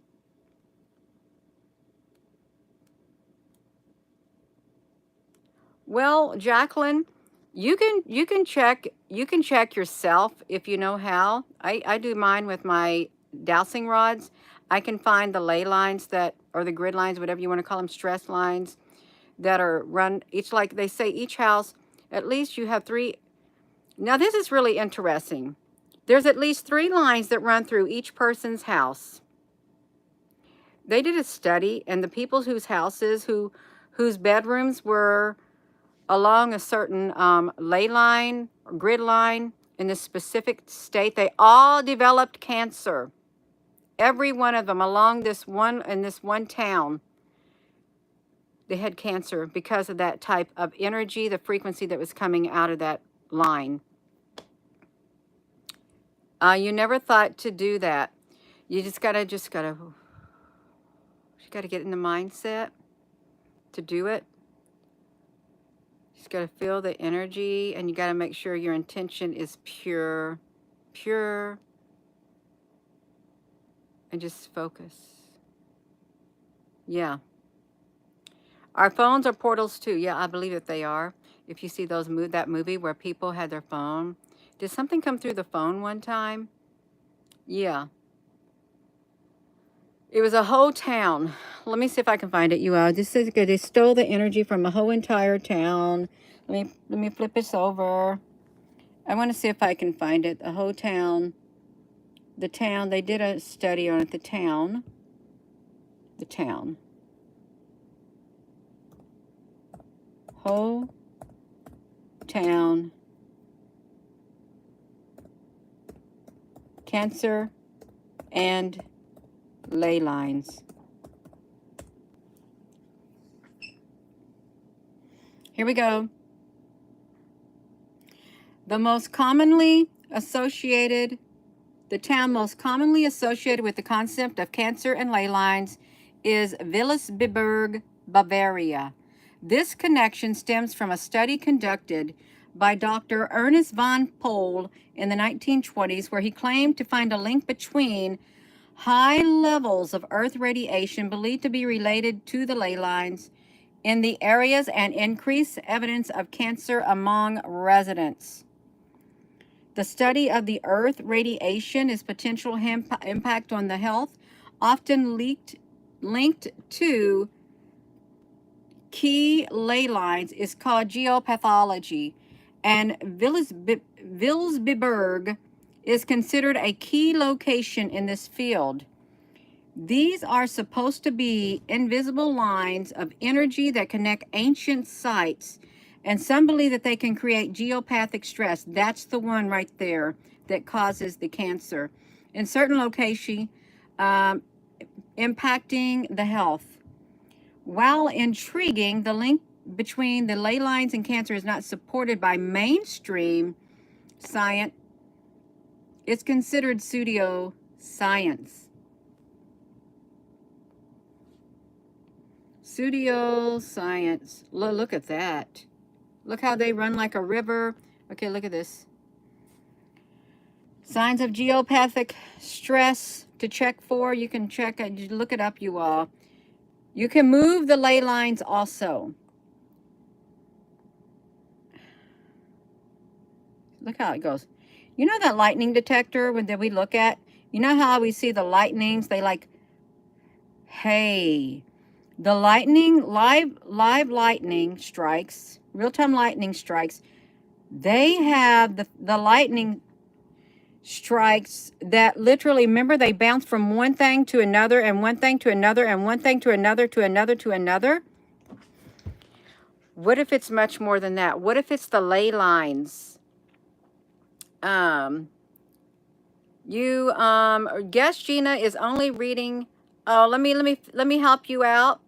Well, Jacqueline, you can check yourself if you know how. I do mine with my dowsing rods. I can find the ley lines that, or the grid lines, whatever you want to call them, stress lines that are run each, like they say, each house, at least you have three. Now this is really interesting. There's at least 3 lines that run through each person's house. They did a study, and the people whose houses, whose bedrooms were along a certain ley line or grid line in this specific state, they all developed cancer. Every one of them along this one, in this one town, they had cancer because of that type of energy, the frequency that was coming out of that line. You never thought to do that. You just gotta get in the mindset to do it. Just got to feel the energy, and you got to make sure your intention is pure, and just focus. Yeah. Our phones are portals too. Yeah, I believe that they are. If you see that movie where people had their phone. Did something come through the phone one time? Yeah. It was a whole town. Let me see if I can find it, you all. This is good. They stole the energy from a whole entire town. Let me flip this over. I want to see if I can find it. The whole town. The town. They did a study on it. The town. Whole town. Cancer and ley lines. Here we go. The town most commonly associated with the concept of cancer and ley lines is Wilhelmsburg, Bavaria. This connection stems from a study conducted by Dr. Ernest von Pohl in the 1920s, where he claimed to find a link between high levels of Earth radiation believed to be related to the ley lines in the areas and increased evidence of cancer among residents. The study of the Earth radiation, its potential impact on the health, often linked to key ley lines, is called geopathology, and Wilhelmsburg is considered a key location in this field. These are supposed to be invisible lines of energy that connect ancient sites, and some believe that they can create geopathic stress. That's the one right there that causes the cancer in certain locations, impacting the health. While intriguing, the link between the ley lines and cancer is not supported by mainstream science. It's considered pseudoscience. Pseudoscience. Look at that. Look how they run like a river. Okay, look at this. Signs of geopathic stress to check for. You can check it. Look it up, you all. You can move the ley lines also. Look how it goes. You know that lightning detector that we look at? You know how we see the lightnings? They like, hey, the lightning, live lightning strikes, real-time lightning strikes, they have the lightning strikes that literally, remember, they bounce from one thing to another and one thing to another and one thing to another to another to another. What if it's much more than that? What if it's the ley lines? Guess Gina is only reading. Oh, let me help you out.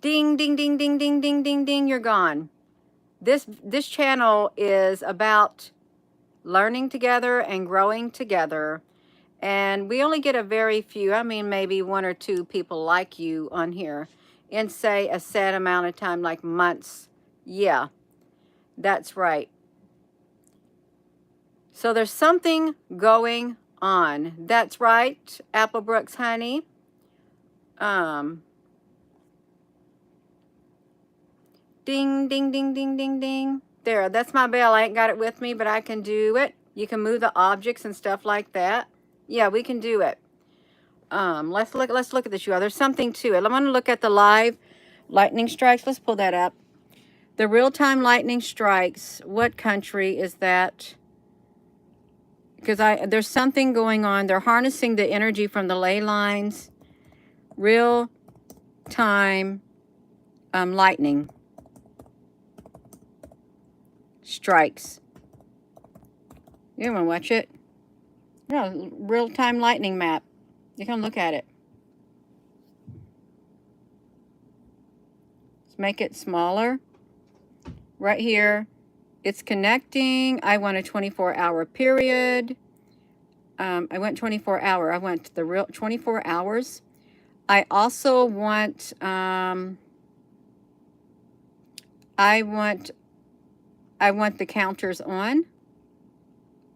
Ding, ding, ding, ding, ding, ding, ding, ding. You're gone. This channel is about learning together and growing together. And we only get a very few, I mean, maybe one or two people like you on here in, say, a set amount of time, like months. Yeah, that's right. So there's something going on. That's right, Applebrooks, honey. Ding, ding, ding, ding, ding, ding. There, that's my bell. I ain't got it with me, but I can do it. You can move the objects and stuff like that. Yeah, we can do it. Let's look at this. There's something to it. I'm going to look at the live lightning strikes. Let's pull that up. The real-time lightning strikes. What country is that? Because there's something going on. They're harnessing the energy from the ley lines. Real-time lightning strikes. You want to watch it? Yeah, real-time lightning map. You can look at it. Let's make it smaller. Right here, it's connecting. I want a 24-hour period. I went 24-hour. I want the real 24 hours. I also want, I want the counters on.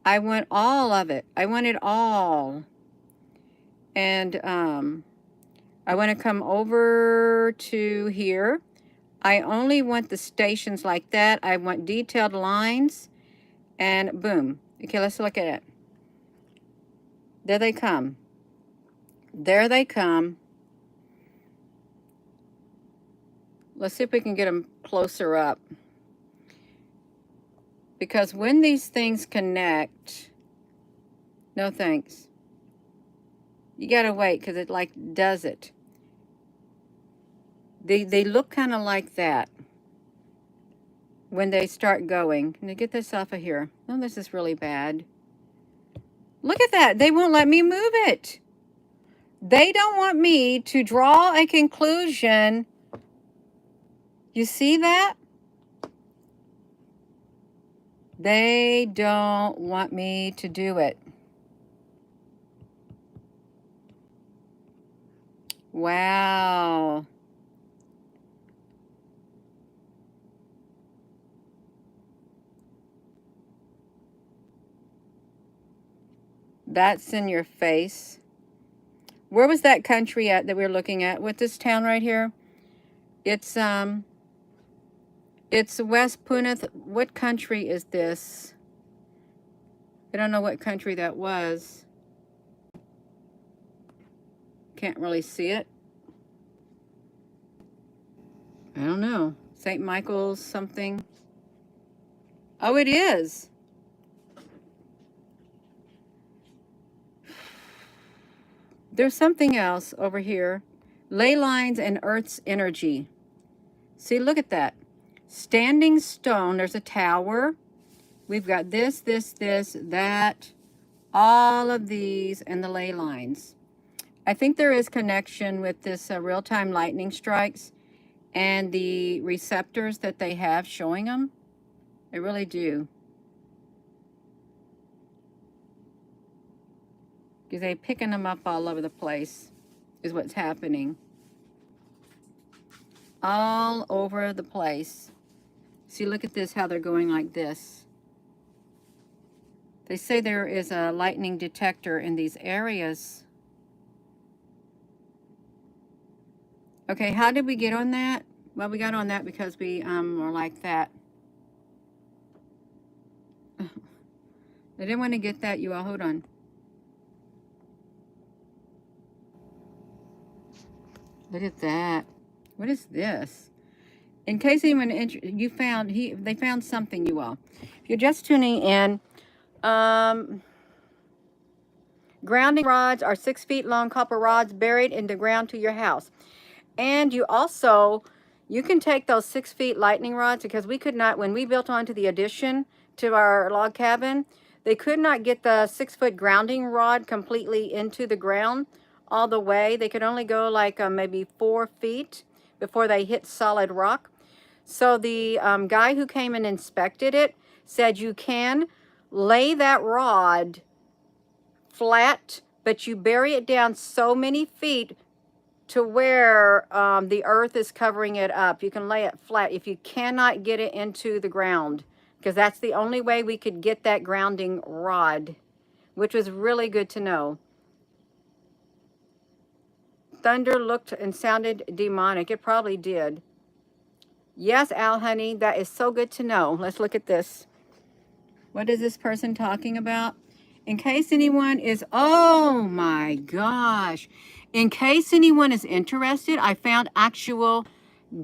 I want all of it. I want it all. And I want to come over to here. I only want the stations like that. I want detailed lines. And boom. Okay, let's look at it. There they come. There they come. Let's see if we can get them closer up. Because when these things connect, no thanks. You gotta wait because it like does it. They look kind of like that when they start going. Can I get this off of here? Oh, this is really bad. Look at that. They won't let me move it. They don't want me to draw a conclusion. You see that? They don't want me to do it. Wow. That's in your face. Where was that country at that we were looking at? With this town right here? It's West Punith. What country is this? I don't know what country that was. Can't really see it. I don't know. St. Michael's something. Oh, it is. There's something else over here. Ley lines and Earth's energy. See, look at that. Standing stone. There's a tower. We've got this, this, this, that. All of these and the ley lines. I think there is connection with this real-time lightning strikes and the receptors that they have showing them. I really do. Because they're picking them up all over the place is what's happening. All over the place. See, look at this, how they're going like this. They say there is a lightning detector in these areas. Okay, how did we get on that? Well, we got on that because we were like that. I didn't want to get that, you all. Hold on. Look at that. What is this? In case anyone they found something, you all. If you're just tuning in, grounding rods are 6 feet long copper rods buried in the ground to your house. And you can take those 6 feet lightning rods, because we could not, when we built onto the addition to our log cabin, they could not get the 6-foot grounding rod completely into the ground all the way. They could only go like maybe 4 feet before they hit solid rock. So the guy who came and inspected it said you can lay that rod flat, but you bury it down so many feet to where the earth is covering it up. You can lay it flat if you cannot get it into the ground, because that's the only way we could get that grounding rod, which was really good to know. Thunder looked and sounded demonic. It probably did. Yes, Al, honey, that is so good to know. Let's look at this. What is this person talking about? In case anyone is, oh my gosh. In case anyone is interested, I found actual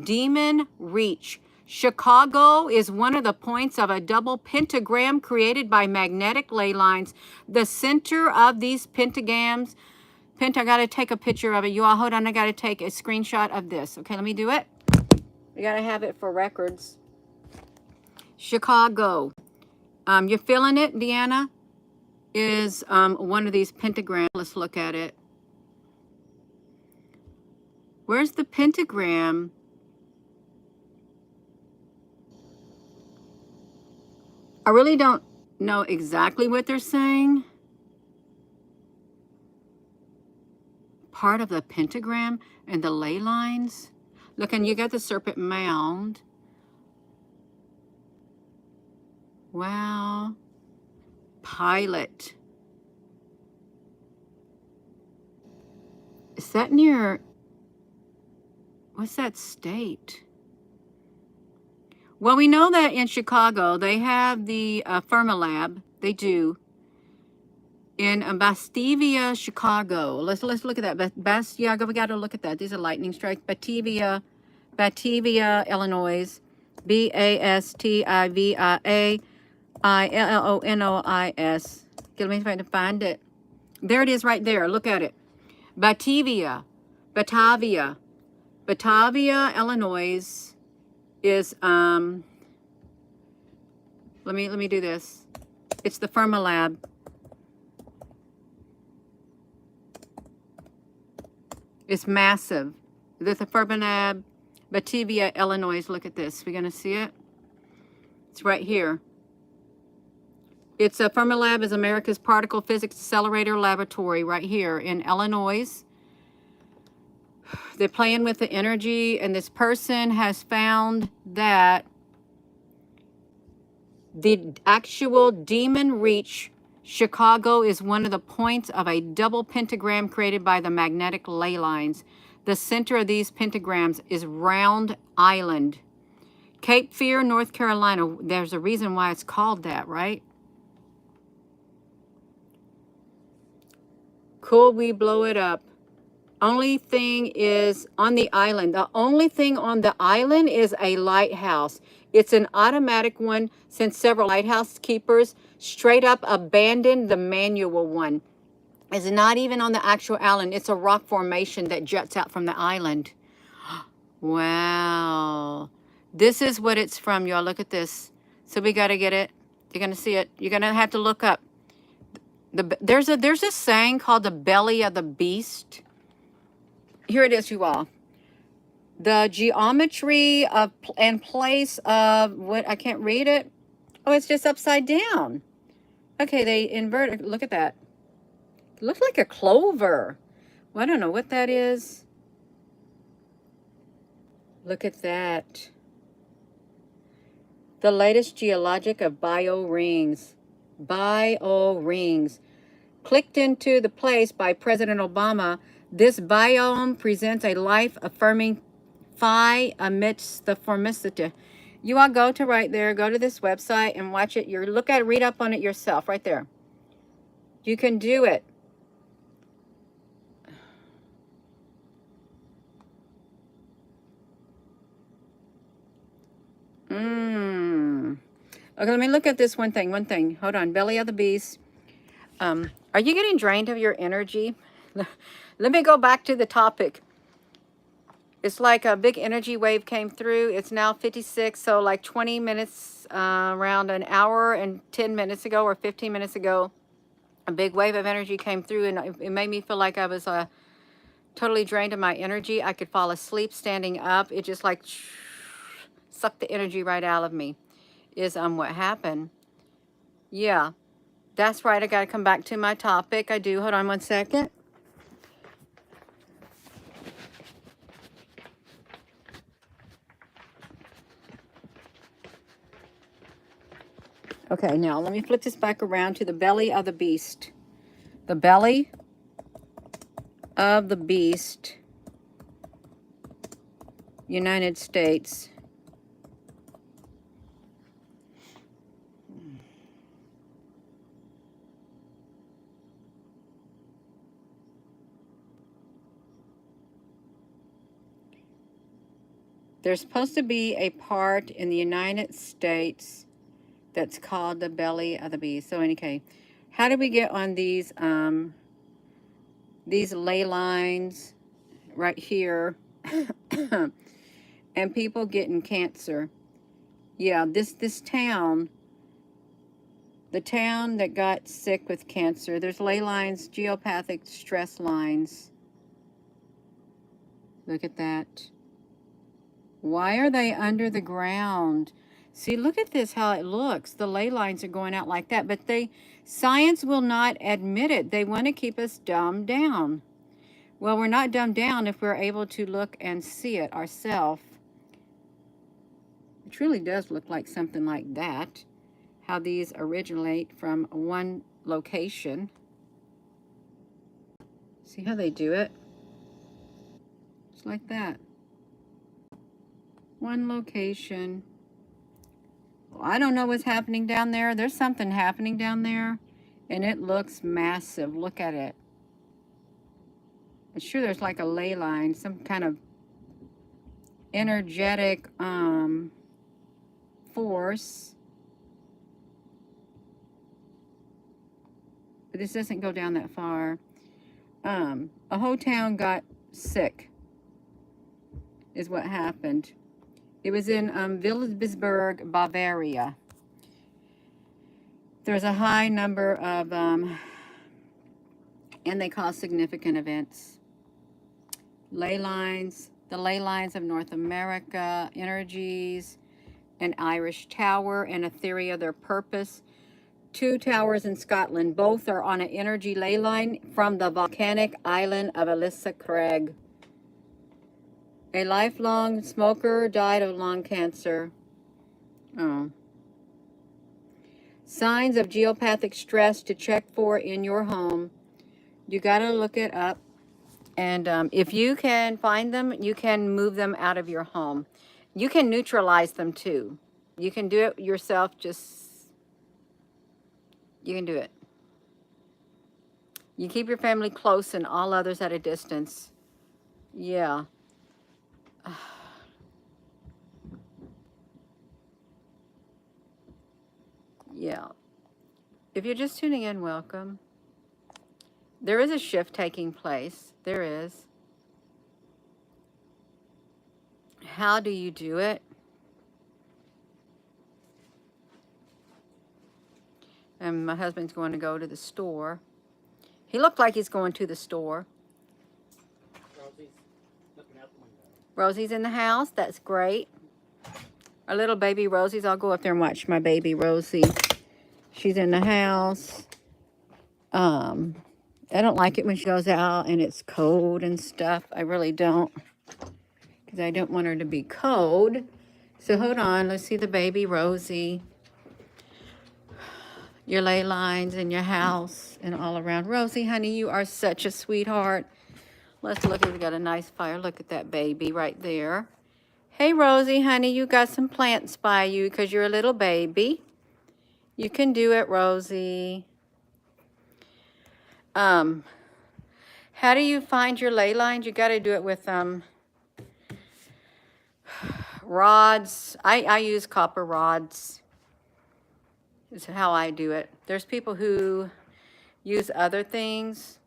demon reach. Chicago is one of the points of a double pentagram created by magnetic ley lines. The center of these pentagrams, I got to take a picture of it. You all hold on, I got to take a screenshot of this. Okay, let me do it. We got to have it for records. Chicago. You're feeling it, Deanna? Is one of these pentagrams. Let's look at it. Where's the pentagram? I really don't know exactly what they're saying. Part of the pentagram and the ley lines. Look, and you got the serpent mound. Wow. Pilot. Is that near, what's that state? Well, we know that in Chicago, they have the Fermilab. They do. In Batavia, Chicago. Let's look at that. Yeah, we got to look at that. These are lightning strikes. Batavia, Illinois. Bastivia Illinois. Let me try to find it. There it is right there. Look at it. Batavia, Illinois is let me do this. It's the Fermilab. It's massive. There's a Fermilab, Batavia, Illinois. Look at this. We're gonna see it. It's right here. It's a Fermilab is America's Particle Physics Accelerator Laboratory right here in Illinois. They're playing with the energy, and this person has found that the actual demon reach, Chicago, is one of the points of a double pentagram created by the magnetic ley lines. The center of these pentagrams is Round Island. Cape Fear, North Carolina. There's a reason why it's called that, right? Could we blow it up? Only thing is on the island. The only thing on the island is a lighthouse. It's an automatic one, since several lighthouse keepers straight up abandoned the manual one. It's not even on the actual island. It's a rock formation that juts out from the island. Wow. This is what it's from, y'all. Look at this. So we got to get it. You're going to see it. You're going to have to look up. There's a saying called the belly of the beast. Here it is, you all. The geometry of and place of what, I can't read it. Oh, it's just upside down. Okay, they inverted. Look at that. It looks like a clover. Well, I don't know what that is. Look at that. The latest geologic of bio rings. Bio rings. Clicked into the place by President Obama, this biome presents a life-affirming phi amidst the formicity. You all go to right there, go to this website and watch it. You look at it, read up on it yourself right there. You can do it. Okay, let me look at this one thing. Hold on. Belly of the beast. Are you getting drained of your energy? Let me go back to the topic. It's like a big energy wave came through. It's now 56, so like 20 minutes, around an hour and 10 minutes ago or 15 minutes ago, a big wave of energy came through, and it made me feel like I was totally drained of my energy. I could fall asleep standing up. It just like sucked the energy right out of me is what happened. Yeah, that's right. I got to come back to my topic. I do. Hold on one second. Okay, now let me flip this back around to the belly of the beast. The belly of the beast, United States. There's supposed to be a part in the United States that's called the belly of the beast. So anyway, how do we get on these ley lines right here and people getting cancer? Yeah, this town, the town that got sick with cancer, there's ley lines, geopathic stress lines. Look at that. Why are they under the ground? See, look at this, how it looks. The ley lines are going out like that, but science will not admit it. They want to keep us dumbed down. Well, we're not dumbed down if we're able to look and see it ourselves. It truly does look like something like that, how these originate from one location. See how they do it? It's like that. One location. Well, I don't know what's happening down there. There's something happening down there, and it looks massive. Look at it. I'm sure there's like a ley line, some kind of energetic force. But this doesn't go down that far. A whole town got sick, is what happened. It was in Wilhelmsburg, Bavaria. There's a high number of, and they cause significant events. Ley lines, the ley lines of North America, energies, an Irish tower, and a theory of their purpose. 2 towers in Scotland, both are on an energy ley line from the volcanic island of Ailsa Craig. A lifelong smoker died of lung cancer. Oh. Signs of geopathic stress to check for in your home. You got to look it up. And if you can find them, you can move them out of your home. You can neutralize them too. You can do it yourself. You can do it. You keep your family close and all others at a distance. Yeah. Yeah. If you're just tuning in, welcome. There is a shift taking place. There is. How do you do it? And my husband's going to go to the store. He looked like he's going to the store. Rosie's looking out the window. Rosie's in the house. That's great. Our little baby Rosie's. I'll go up there and watch my baby Rosie. She's in the house. I don't like it when she goes out and it's cold and stuff. I really don't. Because I don't want her to be cold. So hold on. Let's see the baby Rosie. Your ley lines in your house and all around. Rosie, honey, you are such a sweetheart. Let's look. We got a nice fire. Look at that baby right there. Hey, Rosie, honey, you got some plants by you because you're a little baby. You can do it, Rosie. How do you find your ley lines? You got to do it with rods. I use copper rods. Is how I do it. There's people who use other things.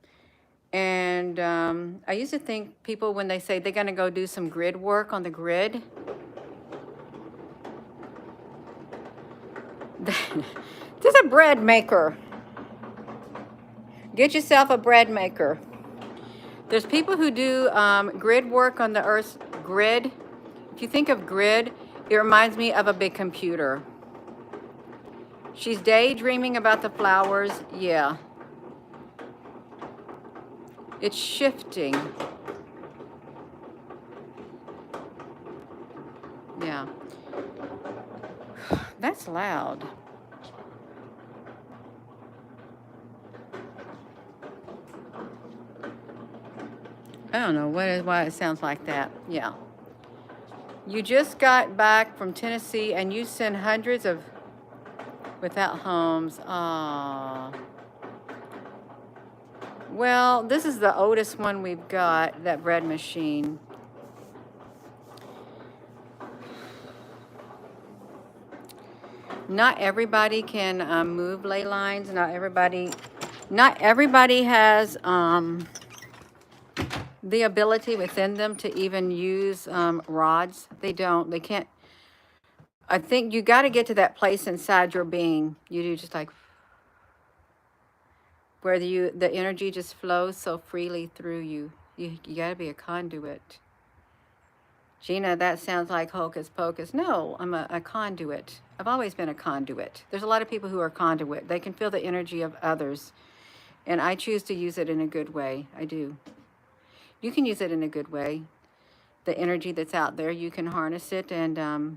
And I used to think people, when they say they're going to go do some grid work on the grid, there's a bread maker. Get yourself a bread maker. There's people who do grid work on the Earth's grid. If you think of grid, it reminds me of a big computer. She's daydreaming about the flowers. Yeah. It's shifting. Yeah. That's loud. I don't know why it sounds like that. Yeah. You just got back from Tennessee and you send hundreds of without homes. Ah. Well, this is the oldest one we've got, that bread machine. Not everybody can move ley lines. Not everybody has the ability within them to even use rods. They don't. They can't. I think you got to get to that place inside your being. You do just like where the energy just flows so freely through you. You got to be a conduit. Gina, that sounds like hocus pocus. No, I'm a conduit. I've always been a conduit. There's a lot of people who are conduit. They can feel the energy of others. And I choose to use it in a good way. I do. You can use it in a good way. The energy that's out there, you can harness it and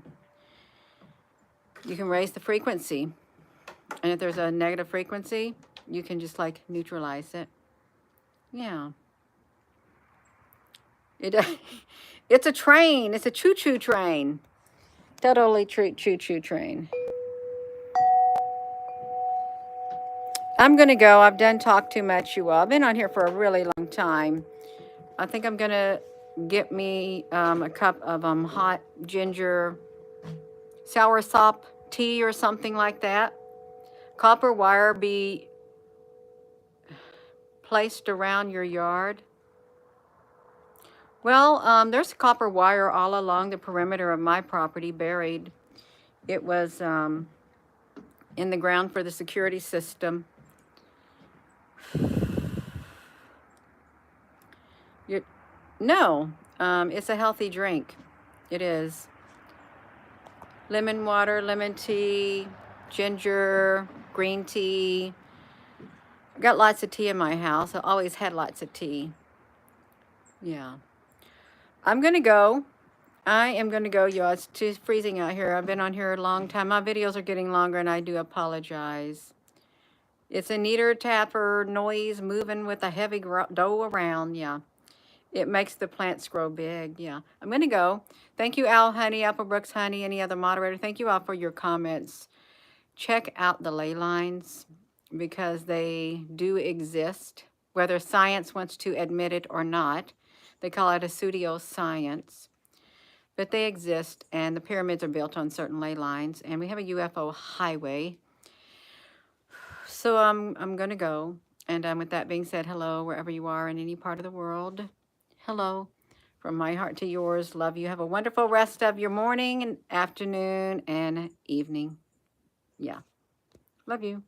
you can raise the frequency. And if there's a negative frequency, you can just like neutralize it. Yeah. It's a train. It's a choo-choo train. Totally choo-choo train. I'm going to go. I've done talk too much, you all. I've been on here for a really long time. I think I'm going to get me a cup of hot ginger soursop tea or something like that. Copper wire be placed around your yard. Well, there's copper wire all along the perimeter of my property buried. It was in the ground for the security system. No, it's a healthy drink. It is. Lemon water, lemon tea, ginger, green tea. I've got lots of tea in my house. I always had lots of tea. Yeah. I'm going to go. I am going to go, y'all. It's too freezing out here. I've been on here a long time. My videos are getting longer, and I do apologize. It's a kneader tapper noise moving with a heavy dough around. Yeah. It makes the plants grow big. Yeah. I'm going to go. Thank you, Al Honey, Applebrooks Honey, any other moderator. Thank you all for your comments. Check out the ley lines because they do exist, whether science wants to admit it or not. They call it a pseudoscience. But they exist, and the pyramids are built on certain ley lines, and we have a UFO highway. So I'm going to go. And with that being said, hello, wherever you are in any part of the world. Hello. From my heart to yours. Love you. Have a wonderful rest of your morning and afternoon and evening. Yeah. Love you.